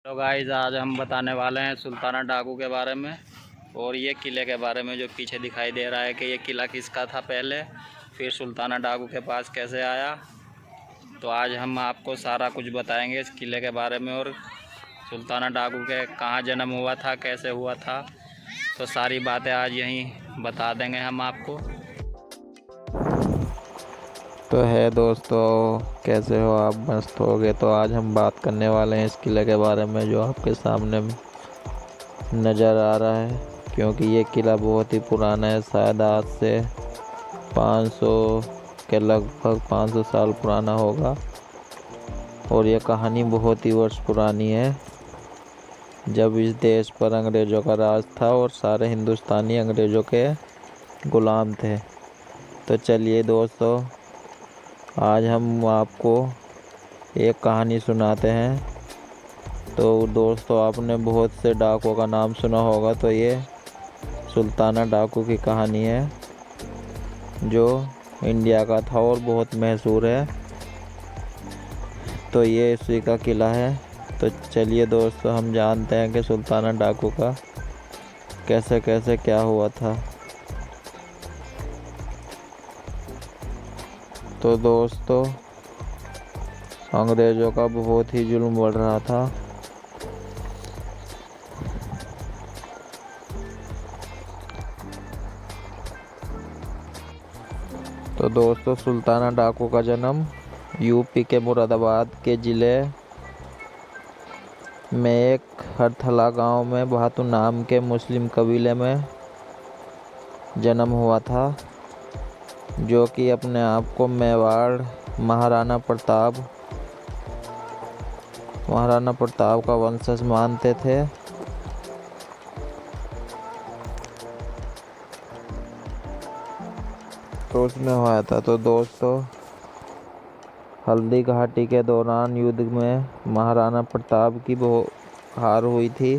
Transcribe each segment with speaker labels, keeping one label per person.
Speaker 1: तो गाइस आज हम बताने वाले हैं सुल्ताना डाकू के बारे में और ये किले के बारे में जो पीछे दिखाई दे रहा है कि ये किला किसका था पहले, फिर सुल्ताना डाकू के पास कैसे आया। तो आज हम आपको सारा कुछ बताएंगे इस किले के बारे में और सुल्ताना डाकू के कहाँ जन्म हुआ था, कैसे हुआ था। तो सारी बातें आज यहीं बता देंगे हम आपको।
Speaker 2: तो है दोस्तों, कैसे हो आप? मस्त हो गए। तो आज हम बात करने वाले हैं इस किले के बारे में जो आपके सामने नज़र आ रहा है, क्योंकि ये किला बहुत ही पुराना है। शायद आज से 500 के लगभग 500 साल पुराना होगा और ये कहानी बहुत ही वर्ष पुरानी है, जब इस देश पर अंग्रेज़ों का राज था और सारे हिंदुस्तानी अंग्रेज़ों के गुलाम थे। तो चलिए दोस्तों, आज हम आपको एक कहानी सुनाते हैं। तो दोस्तों, आपने बहुत से डाकुओं का नाम सुना होगा, तो ये सुल्ताना डाकू की कहानी है जो इंडिया का था और बहुत मशहूर है। तो ये इसी का किला है। तो चलिए दोस्तों, हम जानते हैं कि सुल्ताना डाकू का कैसे कैसे क्या हुआ था। तो दोस्तों, अंग्रेज़ों का बहुत ही जुल्म बढ़ रहा था। तो दोस्तों, सुल्ताना डाकू का जन्म यूपी के मुरादाबाद के ज़िले में एक हरथला गांव में भातू नाम के मुस्लिम कबीले में जन्म हुआ था, जो कि अपने आप को मेवाड़ महाराणा प्रताप का वंशज मानते थे। तो उसमें हुआ था। तो दोस्तों, हल्दी घाटी के दौरान युद्ध में महाराणा प्रताप की हार हुई थी।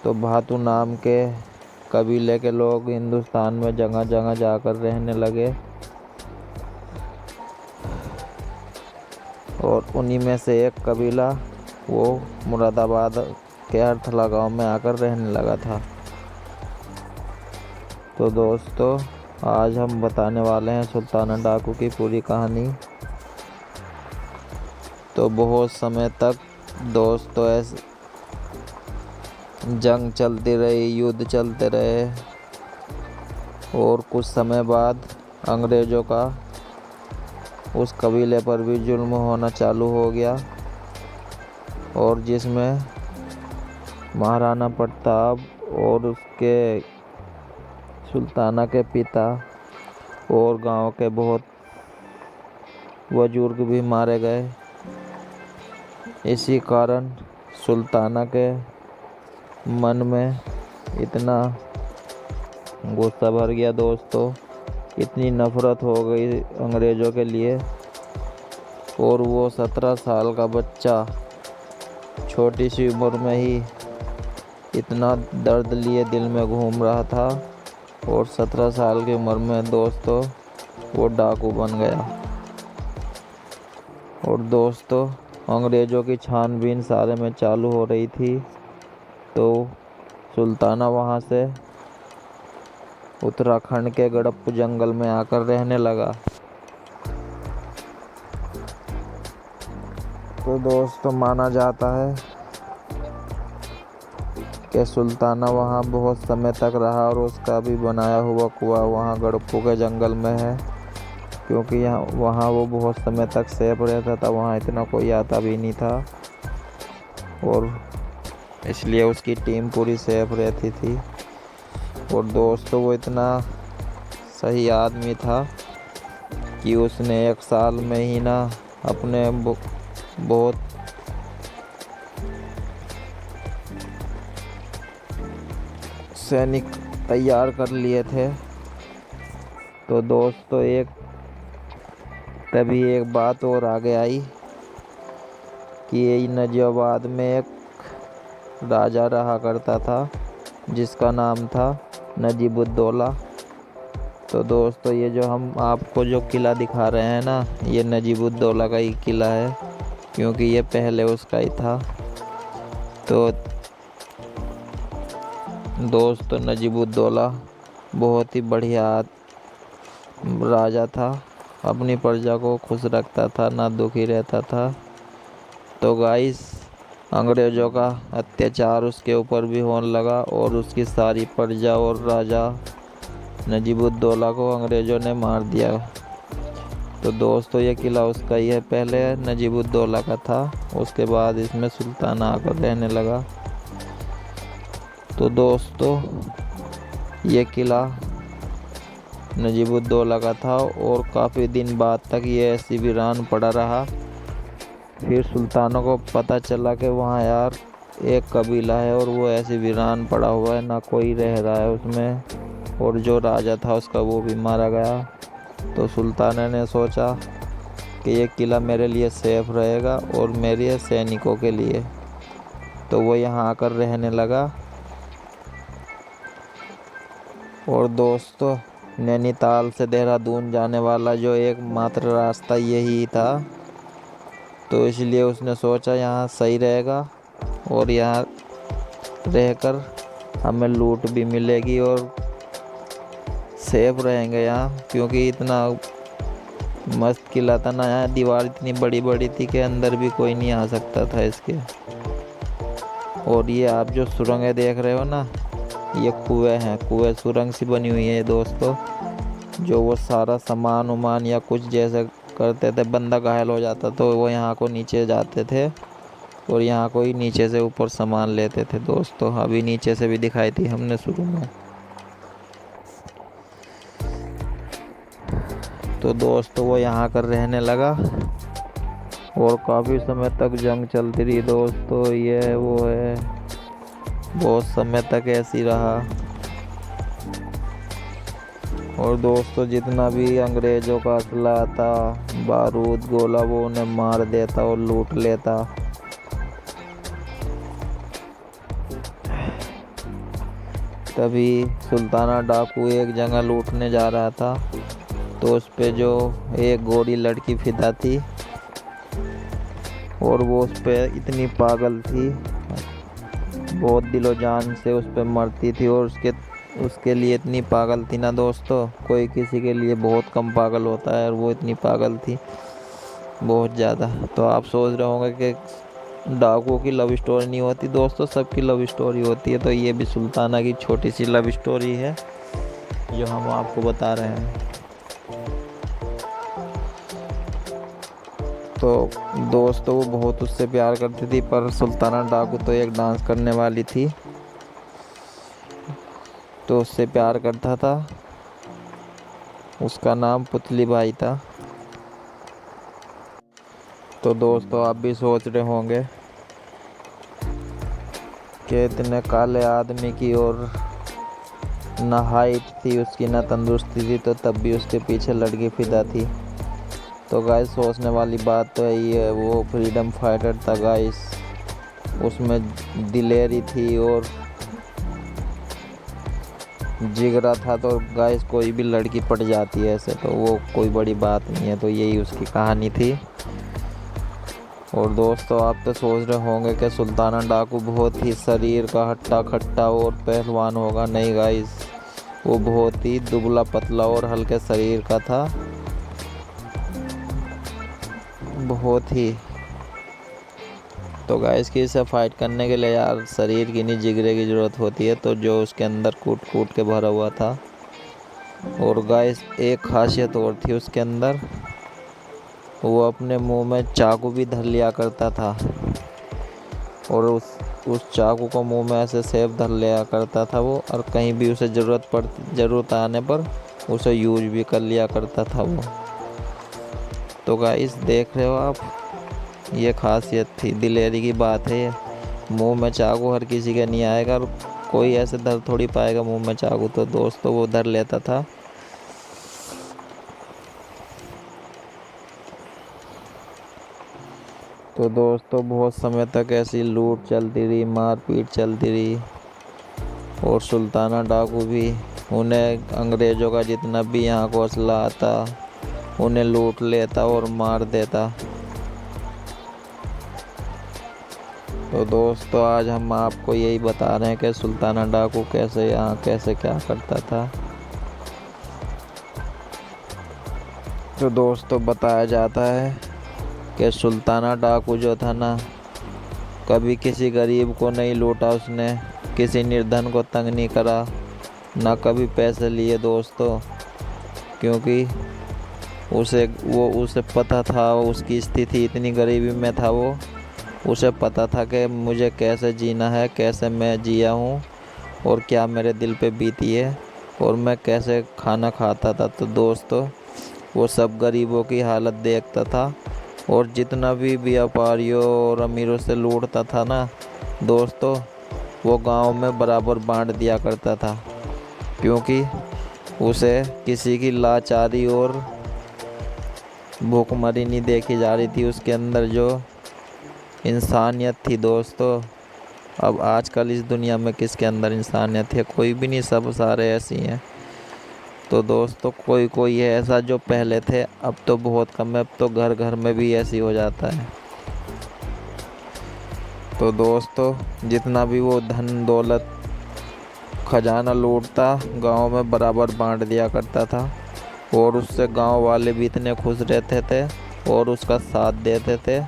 Speaker 2: तो भातू नाम के कबीले के लोग हिंदुस्तान में जगह जगह जाकर रहने लगे और उन्हीं में से एक कबीला वो मुरादाबाद के हरथला गांव में आकर रहने लगा था। तो दोस्तों, आज हम बताने वाले हैं सुल्ताना डाकू की पूरी कहानी। तो बहुत समय तक दोस्तों ऐसे जंग चलती रही, युद्ध चलते रहे और कुछ समय बाद अंग्रेज़ों का उस कबीले पर भी जुल्म होना चालू हो गया, और जिसमें महाराणा प्रताप और उसके सुल्ताना के पिता और गांव के बहुत बुजुर्ग भी मारे गए। इसी कारण सुल्ताना के मन में इतना गुस्सा भर गया दोस्तों, इतनी नफ़रत हो गई अंग्रेज़ों के लिए, और वो 17 साल का बच्चा छोटी सी उम्र में ही इतना दर्द लिए दिल में घूम रहा था, और 17 साल की उम्र में दोस्तों वो डाकू बन गया। और दोस्तों, अंग्रेज़ों की छानबीन सारे में चालू हो रही थी। तो सुल्ताना वहाँ से उत्तराखंड के गड़प्पू जंगल में आकर रहने लगा। तो दोस्तों, माना जाता है कि सुल्ताना वहाँ बहुत समय तक रहा और उसका भी बनाया हुआ कुआं वहाँ गड़प्पू के जंगल में है, क्योंकि वहाँ वो बहुत समय तक सेफ रहता था। वहाँ इतना कोई आता भी नहीं था और इसलिए उसकी टीम पूरी सेफ रहती थी। और दोस्तों, वो इतना सही आदमी था कि उसने 1 साल में ही ना अपने बहुत सैनिक तैयार कर लिए थे। तो दोस्तों, तभी एक बात और आगे आई कि यही नजीबाबाद में एक राजा रहा करता था जिसका नाम था नजीबुद्दौला। तो दोस्तों, ये जो हम आपको जो किला दिखा रहे हैं ना, ये नजीबुद्दौला का ही किला है, क्योंकि ये पहले उसका ही था। तो दोस्तों नजीबुद्दौला बहुत ही बढ़िया राजा था, अपनी प्रजा को खुश रखता था, ना दुखी रहता था। तो गाइस अंग्रेज़ों का अत्याचार उसके ऊपर भी होने लगा और उसकी सारी प्रजा और राजा नजीबुद्दौला को अंग्रेज़ों ने मार दिया। तो दोस्तों ये किला उसका ही है, पहले नजीबुद्दौला का था, उसके बाद इसमें सुल्तान आकर रहने लगा। तो दोस्तों ये किला नजीबुद्दौला का था और काफ़ी दिन बाद तक ये ऐसी वीरान पड़ा रहा। फिर सुल्तानों को पता चला कि वहाँ यार एक कबीला है और वो ऐसी वीरान पड़ा हुआ है, ना कोई रह रहा है उसमें, और जो राजा था उसका वो भी मारा गया। तो सुल्तान ने सोचा कि ये किला मेरे लिए सेफ रहेगा और मेरे सैनिकों के लिए। तो वो यहाँ आकर रहने लगा। और दोस्तों नैनीताल से देहरादून जाने वाला जो एकमात्र रास्ता यही था, तो इसलिए उसने सोचा यहाँ सही रहेगा और यहाँ रहकर हमें लूट भी मिलेगी और सेफ रहेंगे यहाँ, क्योंकि इतना मस्त किला था ना, यहाँ दीवार इतनी बड़ी बड़ी थी कि अंदर भी कोई नहीं आ सकता था इसके। और ये आप जो सुरंगें देख रहे हो ना, ये कुएं हैं, कुएं सुरंग सी बनी हुई है दोस्तों, जो वो सारा सामान उमान या कुछ जैसे करते थे, बंदा घायल हो जाता तो वो यहाँ को नीचे जाते थे और यहाँ को ही नीचे से ऊपर सामान लेते थे दोस्तों। अभी नीचे से भी दिखाई थी हमने शुरू में। तो दोस्तों वो यहाँ कर रहने लगा और काफ़ी समय तक जंग चलती रही दोस्तों, ये वो है, बहुत समय तक ऐसी रहा। और दोस्तों जितना भी अंग्रेज़ों का असला था, बारूद गोला, वो उन्हें मार देता और लूट लेता। तभी सुल्ताना डाकू एक जगह लूटने जा रहा था, तो उस पे जो एक गोरी लड़की फिदा थी और वो उस पे इतनी पागल थी, बहुत दिलो जान से उस पे मरती थी और उसके लिए इतनी पागल थी ना दोस्तों, कोई किसी के लिए बहुत कम पागल होता है और वो इतनी पागल थी बहुत ज़्यादा। तो आप सोच रहे होंगे कि डाकुओं की लव स्टोरी नहीं होती दोस्तों, सबकी लव स्टोरी होती है। तो ये भी सुल्ताना की छोटी सी लव स्टोरी है जो हम आपको बता रहे हैं। तो दोस्तों वो बहुत उससे प्यार करती थी, पर सुल्ताना डाकू तो एक डांस करने वाली थी, तो उससे प्यार करता था। उसका नाम पुतली बाई था। तो दोस्तों आप भी सोच रहे होंगे कि इतने काले आदमी की और ना हाइट थी उसकी ना तंदुरुस्ती थी, तो तब भी उसके पीछे लड़की फिदा थी। तो गाइस सोचने वाली बात तो यही है, वो फ्रीडम फाइटर था गाइस, उसमें दिलेरी थी और जिगरा था। तो गाइस कोई भी लड़की पट जाती है ऐसे, तो वो कोई बड़ी बात नहीं है। तो यही उसकी कहानी थी। और दोस्तों आप तो सोच रहे होंगे कि सुल्ताना डाकू बहुत ही शरीर का हट्टा खट्टा और पहलवान होगा। नहीं गाइस, वो बहुत ही दुबला पतला और हल्के शरीर का था, बहुत ही। तो गाइस की से फाइट करने के लिए यार शरीर की नहीं जिगरे की ज़रूरत होती है, तो जो उसके अंदर कूट कूट के भरा हुआ था। और गाइस एक खासियत और थी उसके अंदर, वो अपने मुंह में चाकू भी धर लिया करता था और उस चाकू को मुंह में ऐसे सेफ धर लिया करता था वो, और कहीं भी उसे ज़रूरत आने पर उसे यूज भी कर लिया करता था वो। तो गाइस देख रहे हो आप, ये खासियत थी, दिलेरी की बात है। मुंह में चाकू हर किसी के नहीं आएगा और कोई ऐसे धर थोड़ी पाएगा मुंह में चाकू। तो दोस्तों वो धर लेता था। तो दोस्तों बहुत समय तक ऐसी लूट चलती रही, मारपीट चलती रही और सुल्ताना डाकू भी उन्हें अंग्रेज़ों का जितना भी यहाँ को असला आता उन्हें लूट लेता और मार देता। तो दोस्तों आज हम आपको यही बता रहे हैं कि सुल्ताना डाकू कैसे यहाँ कैसे क्या करता था। तो दोस्तों बताया जाता है कि सुल्ताना डाकू जो था ना, कभी किसी गरीब को नहीं लूटा उसने, किसी निर्धन को तंग नहीं करा, ना कभी पैसे लिए दोस्तों, क्योंकि उसे पता था उसकी स्थिति इतनी गरीबी में था। उसे पता था कि मुझे कैसे जीना है, कैसे मैं जिया हूँ और क्या मेरे दिल पे बीती है और मैं कैसे खाना खाता था। तो दोस्तों वो सब गरीबों की हालत देखता था और जितना भी व्यापारियों और अमीरों से लूटता था ना दोस्तों, वो गांव में बराबर बांट दिया करता था, क्योंकि उसे किसी की लाचारी और भूखमरी नहीं देखी जा रही थी। उसके अंदर जो इंसानियत थी दोस्तों, अब आजकल इस दुनिया में किसके अंदर इंसानियत है? कोई भी नहीं, सब सारे ऐसे ही हैं। तो दोस्तों कोई कोई है ऐसा जो पहले थे, अब तो बहुत कम है, अब तो घर घर में भी ऐसी हो जाता है। तो दोस्तों जितना भी वो धन दौलत खजाना लूटता गांव में बराबर बांट दिया करता था और उससे गांव वाले भी इतने खुश रहते थे और उसका साथ देते थे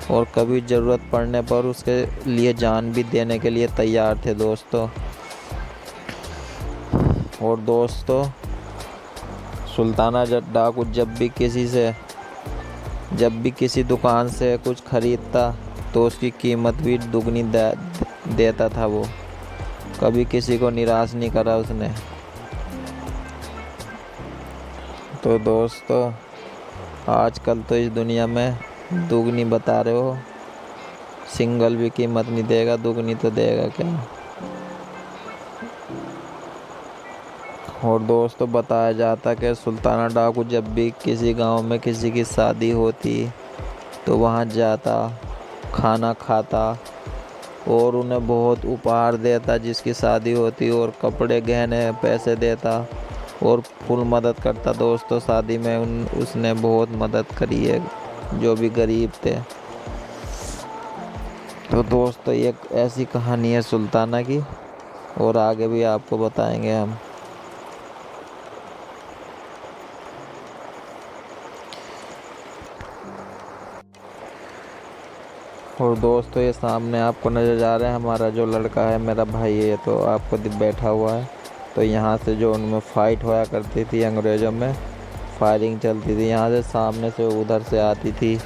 Speaker 2: और कभी ज़रूरत पड़ने पर उसके लिए जान भी देने के लिए तैयार थे दोस्तों। और दोस्तों सुल्ताना डाकू जब भी किसी दुकान से कुछ खरीदता तो उसकी कीमत भी दुगनी देता था। वो कभी किसी को निराश नहीं करा उसने। तो दोस्तों आजकल तो इस दुनिया में दुगनी बता रहे हो, सिंगल भी कीमत नहीं देगा, दुगनी तो देगा क्या। और दोस्तों बताया जाता कि सुल्ताना डाकू जब भी किसी गांव में किसी की शादी होती तो वहां जाता, खाना खाता और उन्हें बहुत उपहार देता जिसकी शादी होती, और कपड़े गहने पैसे देता और फुल मदद करता दोस्तों। शादी में उसने बहुत मदद करी है जो भी गरीब थे। तो दोस्तों ये ऐसी कहानी है सुल्ताना की और आगे भी आपको बताएंगे हम। और दोस्तों ये सामने आपको नज़र आ रहा है हमारा जो लड़का है, मेरा भाई है, तो आपको बैठा हुआ है। तो यहाँ से जो उनमें फ़ाइट होया करती थी, अंग्रेज़ों में फायरिंग चलती थी, यहाँ से सामने से उधर से आती थी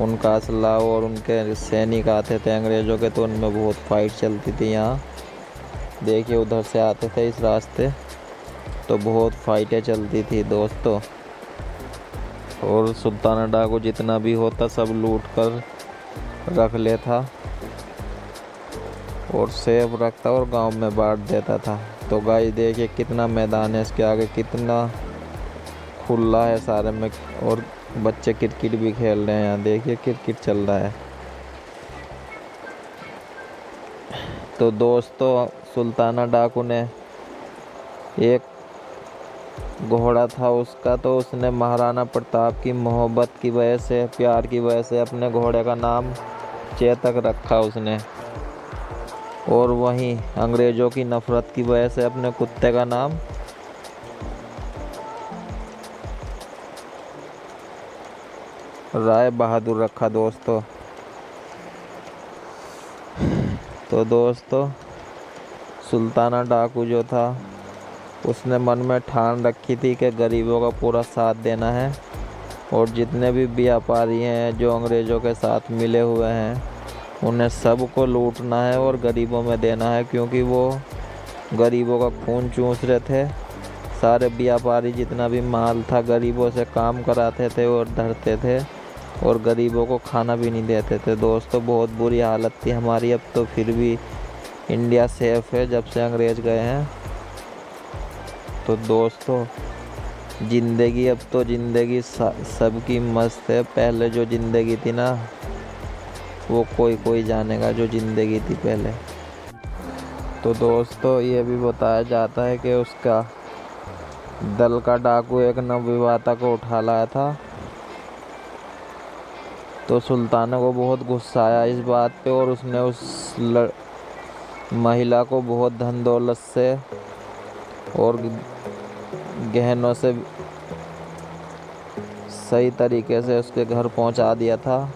Speaker 2: उनका असला और उनके सैनिक आते थे अंग्रेज़ों के, तो उनमें बहुत फाइट चलती थी। यहाँ देखिए उधर से आते थे इस रास्ते, तो बहुत फाइटें चलती थी दोस्तों। और सुल्ताना डाकू जितना भी होता सब लूट कर रख लेता और सेफ रखता और गांव में बांट देता था। तो गाइस देखिए कितना मैदान है, इसके आगे कितना खुला है सारे में, और बच्चे क्रिकेट भी खेल रहे हैं। यहाँ देखिए क्रिकेट चल रहा है। तो दोस्तों सुल्ताना डाकू ने एक घोड़ा था उसका, तो उसने महाराणा प्रताप की मोहब्बत की वजह से, प्यार की वजह से अपने घोड़े का नाम चेतक रखा उसने, और वहीं अंग्रेज़ों की नफ़रत की वजह से अपने कुत्ते का नाम राय बहादुर रखा दोस्तों। तो दोस्तों सुल्ताना डाकू जो था उसने मन में ठान रखी थी कि गरीबों का पूरा साथ देना है और जितने भी व्यापारी हैं जो अंग्रेज़ों के साथ मिले हुए हैं उन्हें सबको लूटना है और गरीबों में देना है, क्योंकि वो गरीबों का खून चूस रहे थे। सारे व्यापारी जितना भी माल था गरीबों से काम कराते थे और धरते थे और गरीबों को खाना भी नहीं देते थे दोस्तों। बहुत बुरी हालत थी हमारी। अब तो फिर भी इंडिया सेफ है जब से अंग्रेज़ गए हैं। तो दोस्तों ज़िंदगी, अब तो ज़िंदगी सबकी मस्त है। पहले जो ज़िंदगी थी ना वो कोई जानेगा जो ज़िंदगी थी पहले। तो दोस्तों ये भी बताया जाता है कि उसका दल का डाकू एक नवविवाहिता को उठा लाया था। तो सुल्ताना को बहुत गुस्सा आया इस बात पे और उसने उस महिला को बहुत धन दौलत से और गहनों से सही तरीके से उसके घर पहुंचा दिया था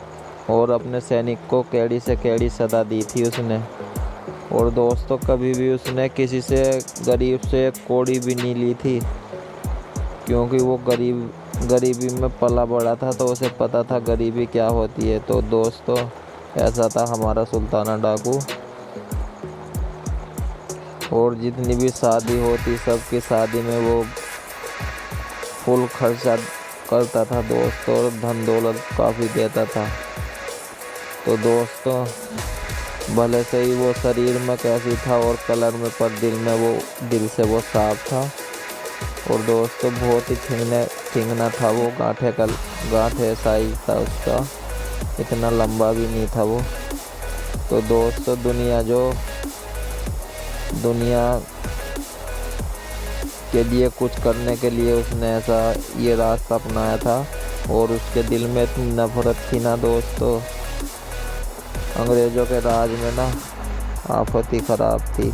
Speaker 2: और अपने सैनिक को कैड़ी से कैड़ी सजा दी थी उसने। और दोस्तों कभी भी उसने किसी से गरीब से एक कौड़ी भी नहीं ली थी, क्योंकि वो गरीबी में पला बड़ा था, तो उसे पता था गरीबी क्या होती है। तो दोस्तों ऐसा था हमारा सुल्ताना डाकू। और जितनी भी शादी होती सबकी शादी में वो फुल खर्चा करता था दोस्तों, और धन दौलत काफ़ी देता था। तो दोस्तों भले से ही वो शरीर में कैसी था और कलर में, पर दिल से वो साफ था। और दोस्तों बहुत ही ठिंगना था वो, गांठे साइज था उसका, इतना लंबा भी नहीं था वो। तो दोस्तों दुनिया के लिए कुछ करने के लिए उसने ऐसा ये रास्ता अपनाया था। और उसके दिल में इतनी नफरत थी ना दोस्तों, अंग्रेज़ों के राज में ना आफत ही ख़राब थी।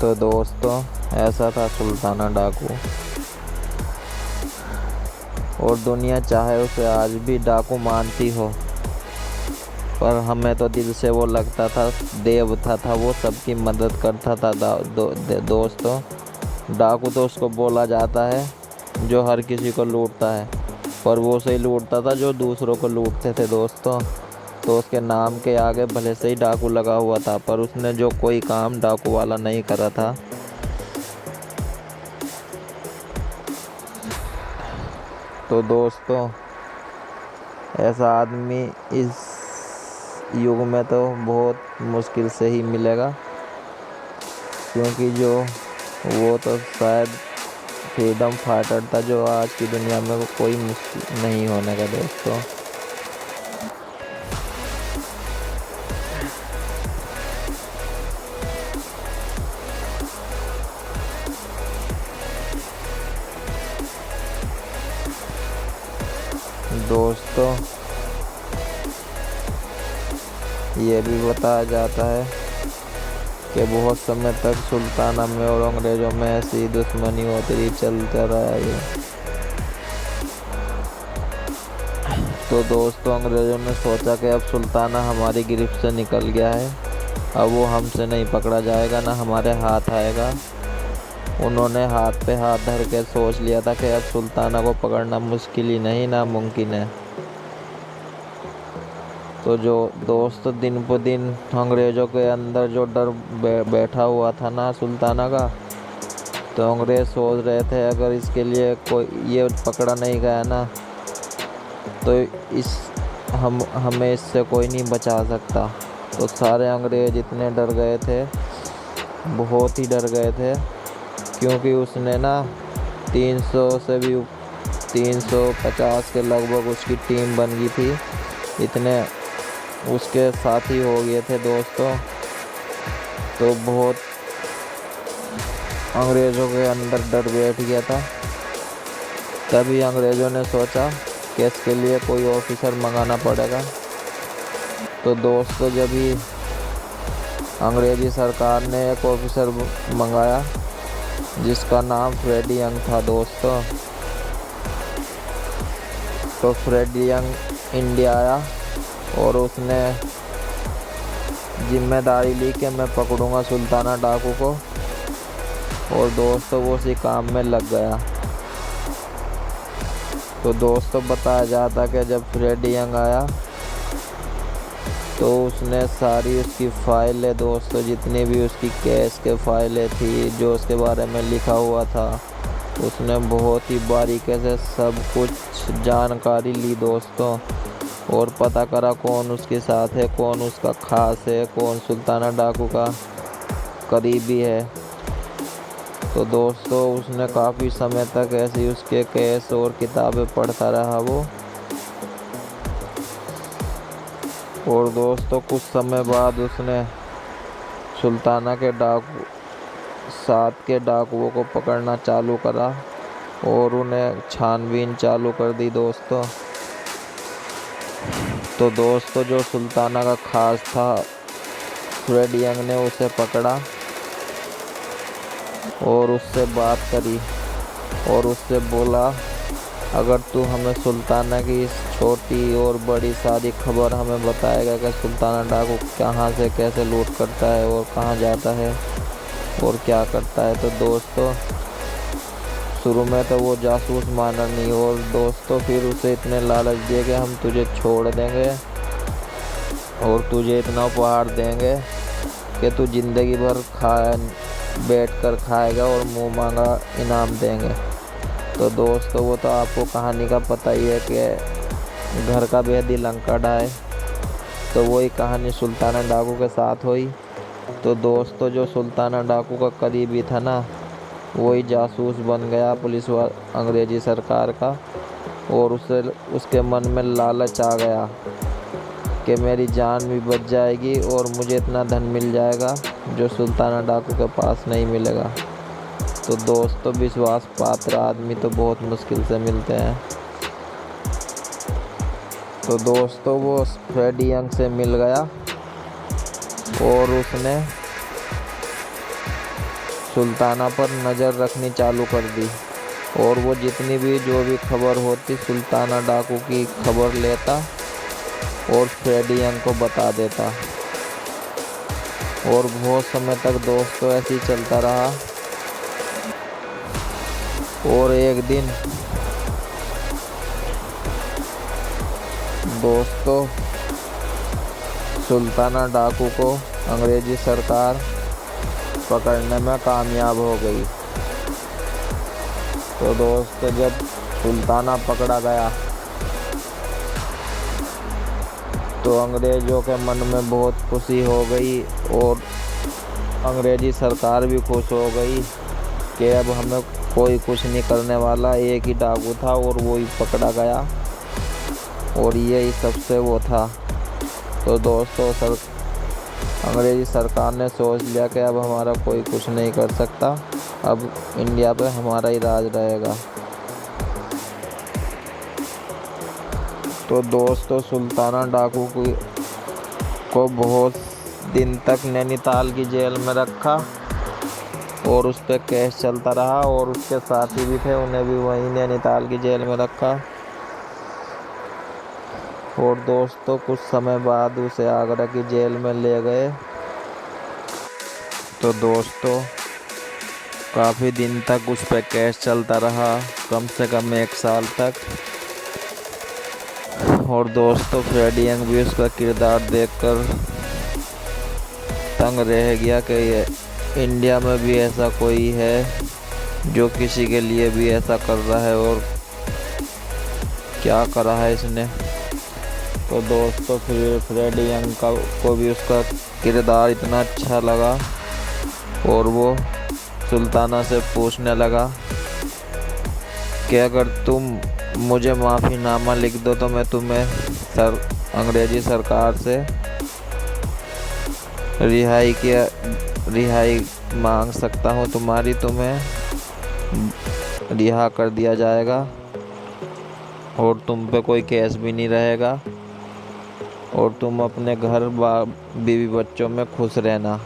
Speaker 2: तो दोस्तों ऐसा था सुल्ताना डाकू। और दुनिया चाहे उसे आज भी डाकू मानती हो, पर हमें तो दिल से वो लगता था देवता था वो, सबकी मदद करता था। दोस्तों डाकू तो उसको बोला जाता है जो हर किसी को लूटता है, पर वो सही लूटता था जो दूसरों को लूटते थे दोस्तों। तो उसके नाम के आगे भले से ही डाकू लगा हुआ था, पर उसने जो कोई काम डाकू वाला नहीं करा था। तो दोस्तों ऐसा आदमी इस युग में तो बहुत मुश्किल से ही मिलेगा, क्योंकि वो तो शायद फ्रीडम फाइटर था जो आज की दुनिया में कोई मुश्किल नहीं होने का दोस्तों। दोस्तों ये भी बताया जाता है कि बहुत समय तक सुल्ताना में और अंग्रेज़ों में ऐसी दुश्मनी होती रही, चलता रहा ये। तो दोस्तों अंग्रेज़ों ने सोचा कि अब सुल्ताना हमारी गिरफ्त से निकल गया है, अब वो हमसे नहीं पकड़ा जाएगा, ना हमारे हाथ आएगा। उन्होंने हाथ पे हाथ धर के सोच लिया था कि अब सुल्ताना को पकड़ना मुश्किल ही नहीं, नामुमकिन है। तो जो दोस्त दिन ब दिन अंग्रेज़ों के अंदर जो डर बैठा हुआ था ना सुल्ताना का, तो अंग्रेज़ सोच रहे थे अगर इसके लिए कोई ये पकड़ा नहीं गया ना, तो हमें इससे कोई नहीं बचा सकता। तो सारे अंग्रेज़ इतने डर गए थे, बहुत ही डर गए थे, क्योंकि उसने ना 350 के लगभग उसकी टीम बन गई थी, इतने उसके साथी हो गए थे दोस्तों। तो बहुत अंग्रेज़ों के अंदर डर बैठ गया था। तभी अंग्रेज़ों ने सोचा कि इसके लिए कोई ऑफिसर मंगाना पड़ेगा। तो दोस्तों जब ही अंग्रेज़ी सरकार ने एक ऑफिसर मंगाया जिसका नाम फ्रेडी यंग था दोस्तों। तो फ्रेडी यंग इंडिया आया और उसने जिम्मेदारी ली कि मैं पकड़ूंगा सुल्ताना डाकू को, और दोस्तों वो उसी काम में लग गया। तो दोस्तों बताया जाता कि जब फ्रेडी यंग आया तो उसने सारी उसकी फाइलें दोस्तों, जितनी भी उसकी केस के फाइलें थी जो उसके बारे में लिखा हुआ था, उसने बहुत ही बारीकी से सब कुछ जानकारी ली दोस्तों, और पता करा कौन उसके साथ है, कौन उसका खास है, कौन सुल्ताना डाकू का करीबी है। तो दोस्तों उसने काफ़ी समय तक ऐसी उसके केस और किताबें पढ़ता रहा वो। और दोस्तों कुछ समय बाद उसने सुल्ताना के 7 के डाकुओं को पकड़ना चालू करा, और उन्हें छानबीन चालू कर दी दोस्तों। तो दोस्तों जो सुल्ताना का खास था, फ्रेड यंग ने उसे पकड़ा और उससे बात करी और उससे बोला, अगर तू हमें सुल्ताना की इस छोटी और बड़ी सारी खबर हमें बताएगा कि सुल्ताना डाकू कहाँ से कैसे लूट करता है और कहाँ जाता है और क्या करता है। तो दोस्तों शुरू में तो वो जासूस माना नहीं, और दोस्तों फिर उसे इतने लालच दिए कि हम तुझे छोड़ देंगे और तुझे इतना उपहार देंगे कि तू ज़िंदगी भर बैठ कर खाएगा और मुँह मांगा इनाम देंगे। तो दोस्तों वो तो आपको कहानी का पता ही है कि घर का भेदी लंका ढाए। तो वही कहानी सुल्ताना डाकू के साथ हुई। तो दोस्तों जो सुल्ताना डाकू का करीबी था ना, वही जासूस बन गया पुलिस व अंग्रेज़ी सरकार का, और उसके मन में लालच आ गया कि मेरी जान भी बच जाएगी और मुझे इतना धन मिल जाएगा जो सुल्ताना डाकू के पास नहीं मिलेगा। तो दोस्तों विश्वास पात्र आदमी तो बहुत मुश्किल से मिलते हैं। तो दोस्तों वो फ्रेड यंग से मिल गया और उसने सुल्ताना पर नज़र रखनी चालू कर दी, और वो जितनी भी जो भी खबर होती सुल्ताना डाकू की खबर लेता और फ्रेड यंग को बता देता। और बहुत समय तक दोस्तों ऐसे ही चलता रहा। और एक दिन दोस्तों सुल्ताना डाकू को अंग्रेज़ी सरकार पकड़ने में कामयाब हो गई। तो दोस्तों जब सुल्ताना पकड़ा गया तो अंग्रेज़ों के मन में बहुत खुशी हो गई और अंग्रेज़ी सरकार भी खुश हो गई कि अब हमें कोई कुछ नहीं करने वाला। एक ही डाकू था और वो ही पकड़ा गया और यही सबसे वो था। तो दोस्तों अंग्रेज़ी सरकार ने सोच लिया कि अब हमारा कोई कुछ नहीं कर सकता, अब इंडिया पे हमारा ही राज रहेगा। तो दोस्तों सुल्ताना डाकू को बहुत दिन तक नैनीताल की जेल में रखा और उस पर केस चलता रहा, और उसके साथी भी थे उन्हें भी वहीं नैनीताल की जेल में रखा। और दोस्तों कुछ समय बाद उसे आगरा की जेल में ले गए। तो दोस्तों काफ़ी दिन तक उस पर केस चलता रहा, कम से कम 1 साल तक। और दोस्तों फ्रेड यंग भी उसका किरदार देखकर तंग रह गया कि ये इंडिया में भी ऐसा कोई है जो किसी के लिए भी ऐसा कर रहा है और क्या करा है इसने। तो दोस्तों फिर फ्रेड यंग को भी उसका किरदार इतना अच्छा लगा और वो सुल्ताना से पूछने लगा कि अगर तुम मुझे माफ़ीनामा लिख दो तो मैं तुम्हें अंग्रेज़ी सरकार से रिहाई मांग सकता हूँ तुम्हारी, तुम्हें रिहा कर दिया जाएगा और तुम पे कोई केस भी नहीं रहेगा और तुम अपने घर बीवी बच्चों में खुश रहना।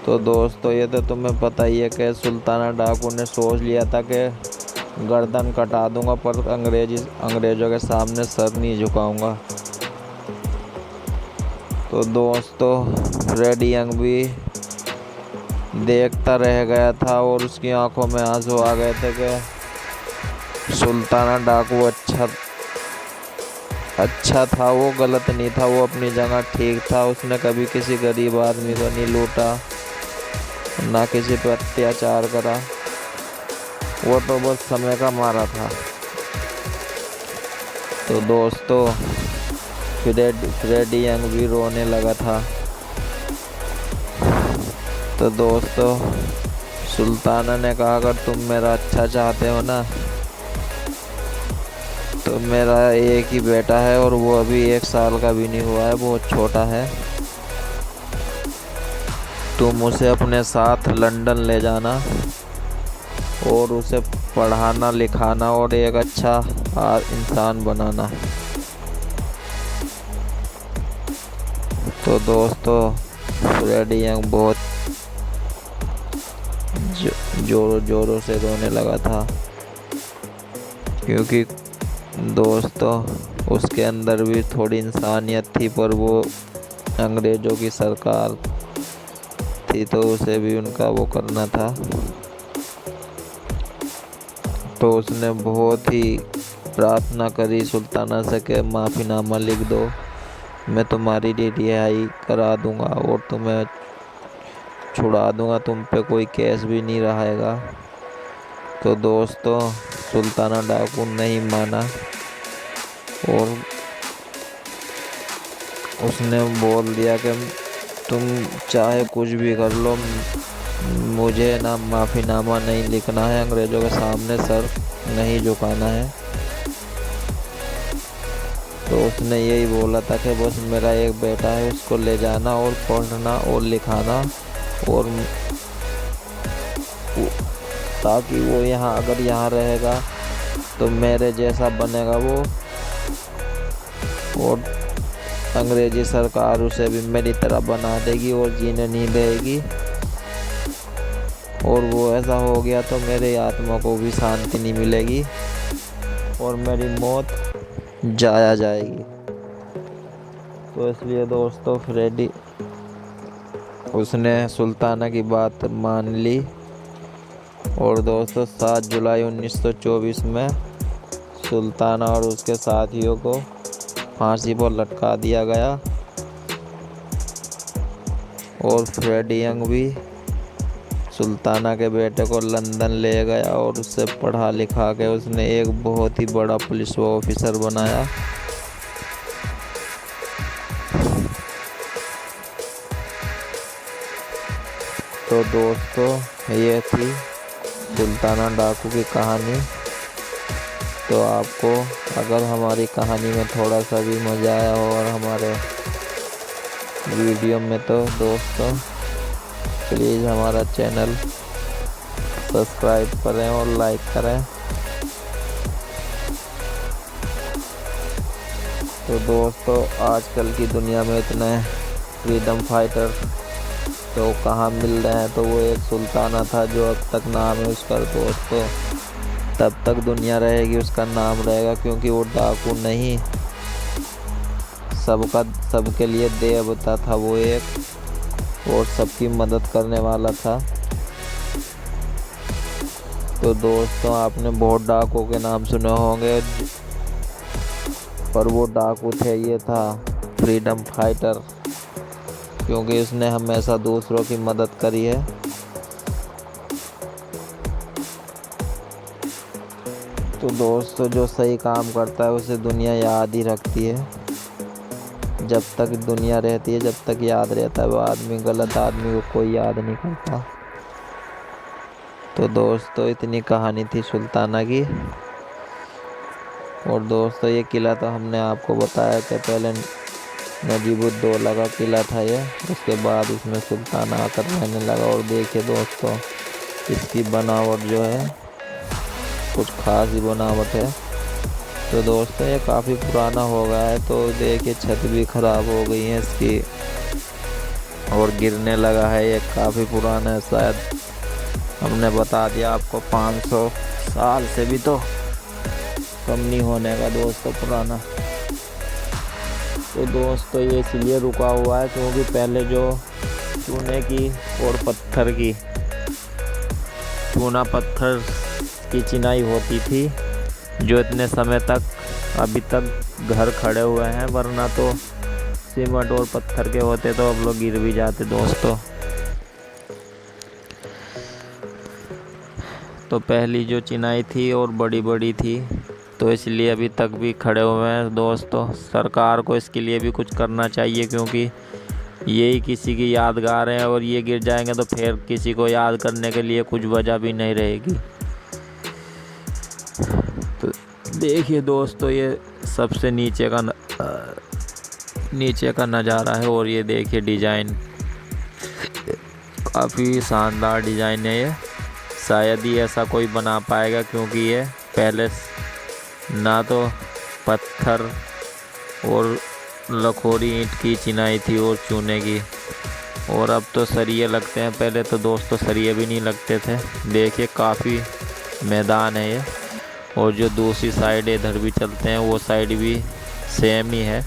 Speaker 2: तो दोस्तों ये तो तुम्हें पता ही है कि सुल्ताना डाकू ने सोच लिया था कि गर्दन कटा दूंगा पर अंग्रेज़ों के सामने सर नहीं झुकाऊंगा। तो दोस्तों फ्रेड यंग भी देखता रह गया था और उसकी आंखों में आंसू आ गए थे कि सुल्ताना डाकू अच्छा था, वो गलत नहीं था, वो अपनी जगह ठीक था। उसने कभी किसी गरीब आदमी को नहीं लूटा, ना किसी पर अत्याचार करा, वो तो बस समय का मारा था। तो दोस्तों फ्रेड यंग भी रोने लगा था। तो दोस्तों सुल्ताना ने कहा अगर तुम मेरा अच्छा चाहते हो ना तो मेरा एक ही बेटा है और वो अभी 1 साल का भी नहीं हुआ है, बहुत छोटा है। तुम उसे अपने साथ लंदन ले जाना और उसे पढ़ाना लिखाना और एक अच्छा इंसान बनाना। तो दोस्तों फ्रेडी यंग बहुत जोरों से रोने लगा था, क्योंकि दोस्तों उसके अंदर भी थोड़ी इंसानियत थी, पर वो अंग्रेज़ों की सरकार थी तो उसे भी उनका वो करना था। तो उसने बहुत ही प्रार्थना करी सुल्ताना से कि माफ़ीनामा लिख दो, मैं तुम्हारी रिहाई करा दूंगा और तुम्हें छुड़ा दूंगा, तुम पे कोई केस भी नहीं रहेगा। तो दोस्तों सुल्ताना डाकू नहीं माना और उसने बोल दिया कि तुम चाहे कुछ भी कर लो, मुझे ना माफ़ीनामा नहीं लिखना है, अंग्रेज़ों के सामने सर नहीं झुकाना है। तो उसने यही बोला था कि बस मेरा एक बेटा है, उसको ले जाना और पढ़ना और लिखाना, और ताकि वो अगर यहाँ रहेगा तो मेरे जैसा बनेगा वो, और अंग्रेज़ी सरकार उसे भी मेरी तरह बना देगी और जीने नहीं देगी, और वो ऐसा हो गया तो मेरी आत्मा को भी शांति नहीं मिलेगी और मेरी मौत जाया जाएगी। तो इसलिए दोस्तों फ्रेडी उसने सुल्ताना की बात मान ली, और दोस्तों 7 जुलाई 1924 में सुल्ताना और उसके साथियों को फांसी पर लटका दिया गया, और फ्रेडी यंग भी सुल्ताना के बेटे को लंदन ले गया और उससे पढ़ा लिखा के उसने एक बहुत ही बड़ा पुलिस ऑफिसर बनाया। तो दोस्तों ये थी सुल्ताना डाकू की कहानी। तो आपको अगर हमारी कहानी में थोड़ा सा भी मज़ा आया हो और हमारे वीडियो में, तो दोस्तों प्लीज़ हमारा चैनल सब्सक्राइब करें और लाइक करें। तो दोस्तों आजकल की दुनिया में इतने फ्रीडम फाइटर तो कहाँ मिल रहे हैं, तो वो एक सुल्ताना था जो अब तक नाम है उसका। दोस्तों तब तक दुनिया रहेगी उसका नाम रहेगा, क्योंकि वो डाकू नहीं, सबके लिए देवता था वो एक, और सबकी मदद करने वाला था। तो दोस्तों आपने बहुत डाकुओं के नाम सुने होंगे, पर वो डाकू थे, ये था फ्रीडम फाइटर, क्योंकि उसने हमेशा दूसरों की मदद करी है। तो दोस्तों जो सही काम करता है उसे दुनिया याद ही रखती है, जब तक दुनिया रहती है, जब तक याद रहता है वो आदमी, गलत आदमी को कोई याद नहीं करता। तो दोस्तों इतनी कहानी थी सुल्ताना की। और दोस्तों ये किला तो हमने आपको बताया कि पहले नजीबुद्दौला का किला था ये, उसके बाद इसमें सुल्ताना आकर रहने लगा। और देखिए दोस्तों इसकी बनावट जो है कुछ खास ही बनावट है। तो दोस्तों ये काफ़ी पुराना हो गया है, तो देखिए छत भी ख़राब हो गई है इसकी और गिरने लगा है, ये काफ़ी पुराना है, शायद हमने बता दिया आपको 500 साल से भी तो कम नहीं होने का दोस्तों पुराना। तो दोस्तों ये इसलिए रुका हुआ है क्योंकि पहले जो चूने की और पत्थर की, चूना पत्थर की चिनाई होती थी, जो इतने समय तक अभी तक घर खड़े हुए हैं, वरना तो सीमेंट और पत्थर के होते तो अब लोग गिर भी जाते दोस्तों। तो पहली जो चिनाई थी और बड़ी बड़ी थी, तो इसलिए अभी तक भी खड़े हुए हैं दोस्तों। सरकार को इसके लिए भी कुछ करना चाहिए, क्योंकि यही किसी की यादगार है, और ये गिर जाएंगे तो फिर किसी को याद करने के लिए कुछ वजह भी नहीं रहेगी। तो देखिए दोस्तों ये सबसे नीचे का नज़ारा है, और ये देखिए डिज़ाइन काफ़ी शानदार डिज़ाइन है ये। शायद ही ऐसा कोई बना पाएगा, क्योंकि ये पहले ना तो पत्थर और लखोरी ईंट की चिनाई थी और चूने की, और अब तो सरिये लगते हैं। पहले तो दोस्तों सरिये भी नहीं लगते थे। देखिए काफ़ी मैदान है ये, और जो दूसरी साइड इधर भी चलते हैं वो साइड भी सेम ही है।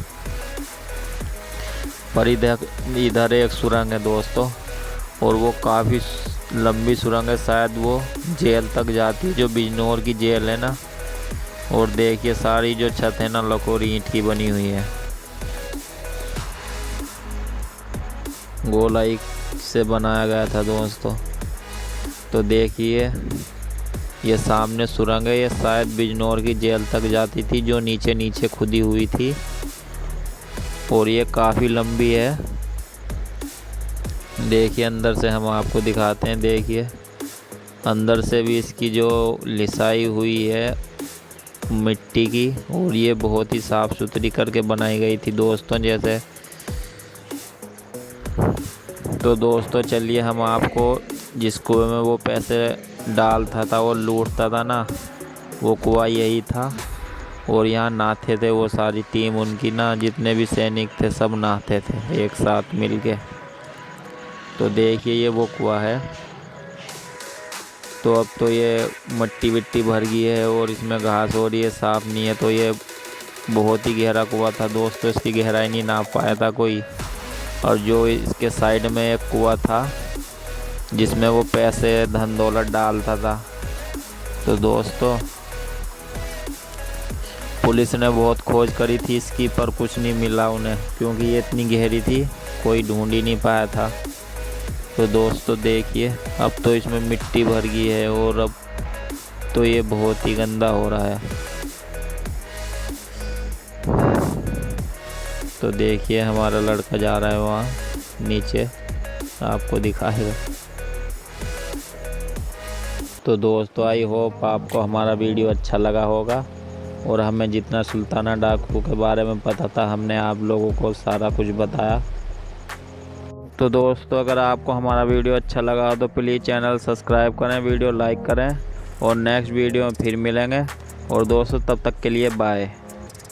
Speaker 2: पर इधर एक सुरंग है दोस्तों, और वो काफ़ी लंबी सुरंग है, शायद वो जेल तक जाती है, जो बिजनौर की जेल है ना। और देखिए सारी जो छत है ना लखोरी ईंट की बनी हुई है, गोलाई से बनाया गया था दोस्तों। तो देखिए ये सामने सुरंग है, ये शायद बिजनौर की जेल तक जाती थी, जो नीचे नीचे खुदी हुई थी, और ये काफ़ी लंबी है। देखिए अंदर से हम आपको दिखाते हैं। देखिए अंदर से भी इसकी जो लिसाई हुई है मिट्टी की, और ये बहुत ही साफ़ सुथरी करके बनाई गई थी दोस्तों जैसे। तो दोस्तों चलिए हम आपको जिस कुएं में वो पैसे डालता था वो लूटता था ना, वो कुआं यही था। और यहाँ नहाते थे वो सारी टीम उनकी ना, जितने भी सैनिक थे सब नहाते थे एक साथ मिल के। तो देखिए ये वो कुआं है। तो अब तो ये मिट्टी विट्टी भर गई है और इसमें घास हो रही है, साफ नहीं है। तो ये बहुत ही गहरा कुआं था दोस्तों, इसकी गहराई नहीं नाप पाया था कोई। और जो इसके साइड में एक कुआं था जिसमें वो पैसे धन दौलत डालता था। तो दोस्तों पुलिस ने बहुत खोज करी थी इसकी, पर कुछ नहीं मिला उन्हें, क्योंकि ये इतनी गहरी थी कोई ढूंढ ही नहीं पाया था। तो दोस्तों देखिए अब तो इसमें मिट्टी भर गई है, और अब तो ये बहुत ही गंदा हो रहा है। तो देखिए हमारा लड़का जा रहा है वहाँ नीचे, आपको दिखाएगा। तो दोस्तों आई होप आपको हमारा वीडियो अच्छा लगा होगा, और हमें जितना सुल्ताना डाकू के बारे में पता था हमने आप लोगों को सारा कुछ बताया। तो दोस्तों अगर आपको हमारा वीडियो अच्छा लगा तो प्लीज़ चैनल सब्सक्राइब करें, वीडियो लाइक करें, और नेक्स्ट वीडियो में फिर मिलेंगे। और दोस्तों तब तक के लिए बाय।